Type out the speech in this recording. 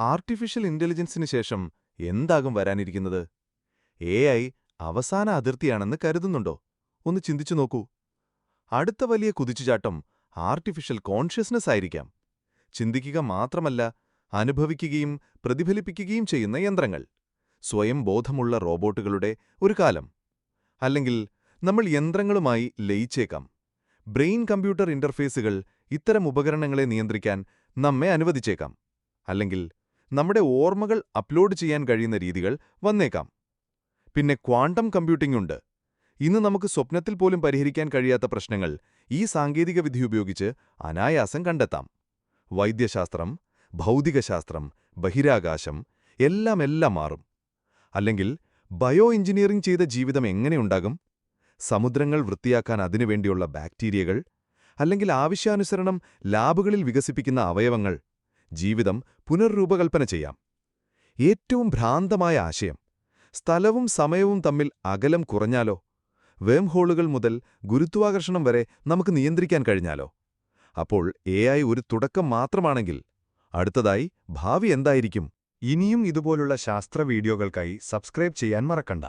Artificial ഇന്റലിജൻസിന് ശേഷം എന്താകും വരാനിരിക്കുന്നത്? AI അവസാന അതിർത്തിയാണെന്ന് കരുതുന്നുണ്ടോ? ഒന്ന് ചിന്തിച്ചു നോക്കൂ. അടുത്ത വലിയ കുതിച്ചുചാട്ടം ആർട്ടിഫിഷ്യൽ കോൺഷ്യസ്നസ് ആയിരിക്കാം. ചിന്തിക്കുക മാത്രമല്ല, അനുഭവിക്കുകയും പ്രതിഫലിപ്പിക്കുകയും ചെയ്യുന്ന യന്ത്രങ്ങൾ. സ്വയം ബോധമുള്ള റോബോട്ടുകളുടെ ഒരു കാലം. അല്ലെങ്കിൽ നമ്മൾ യന്ത്രങ്ങളുമായി ലയിച്ചേക്കാം. ബ്രെയിൻ കമ്പ്യൂട്ടർ ഇന്റർഫേസുകൾ ഇത്തരം ഉപകരണങ്ങളെ നിയന്ത്രിക്കാൻ നമ്മെ അനുവദിച്ചേക്കാം. അല്ലെങ്കിൽ നമ്മുടെ ഓർമ്മകൾ അപ്ലോഡ് ചെയ്യാൻ കഴിയുന്ന രീതികൾ വന്നേക്കാം. പിന്നെ ക്വാണ്ടം കമ്പ്യൂട്ടിംഗ് ഉണ്ട്. ഇന്ന് നമുക്ക് സ്വപ്നത്തിൽ പോലും പരിഹരിക്കാൻ കഴിയാത്ത പ്രശ്നങ്ങൾ ഈ സാങ്കേതികവിദ്യ ഉപയോഗിച്ച് അനായാസം കണ്ടെത്താം. വൈദ്യശാസ്ത്രം, ഭൗതികശാസ്ത്രം, ബഹിരാകാശം എല്ലാം മാറും. അല്ലെങ്കിൽ ബയോ എഞ്ചിനീയറിംഗ് ചെയ്ത ജീവിതം എങ്ങനെയുണ്ടാകും? സമുദ്രങ്ങൾ വൃത്തിയാക്കാൻ അതിനുവേണ്ടിയുള്ള ബാക്ടീരിയകൾ, അല്ലെങ്കിൽ ആവശ്യാനുസരണം ലാബുകളിൽ വികസിപ്പിക്കുന്ന അവയവങ്ങൾ. ജീവിതം പുനർരൂപകൽപ്പന ചെയ്യാം. ഏറ്റവും ഭ്രാന്തമായ ആശയം, സ്ഥലവും സമയവും തമ്മിൽ അകലം കുറഞ്ഞാലോ? വേം ഹോളുകൾ മുതൽ ഗുരുത്വാകർഷണം വരെ നമുക്ക് നിയന്ത്രിക്കാൻ കഴിഞ്ഞാലോ? അപ്പോൾ AI ഒരു തുടക്കം മാത്രമാണെങ്കിൽ അടുത്തതായി ഭാവി എന്തായിരിക്കും? ഇനിയും ഇതുപോലുള്ള ശാസ്ത്ര വീഡിയോകൾക്കായി സബ്സ്ക്രൈബ് ചെയ്യാൻ മറക്കണ്ട.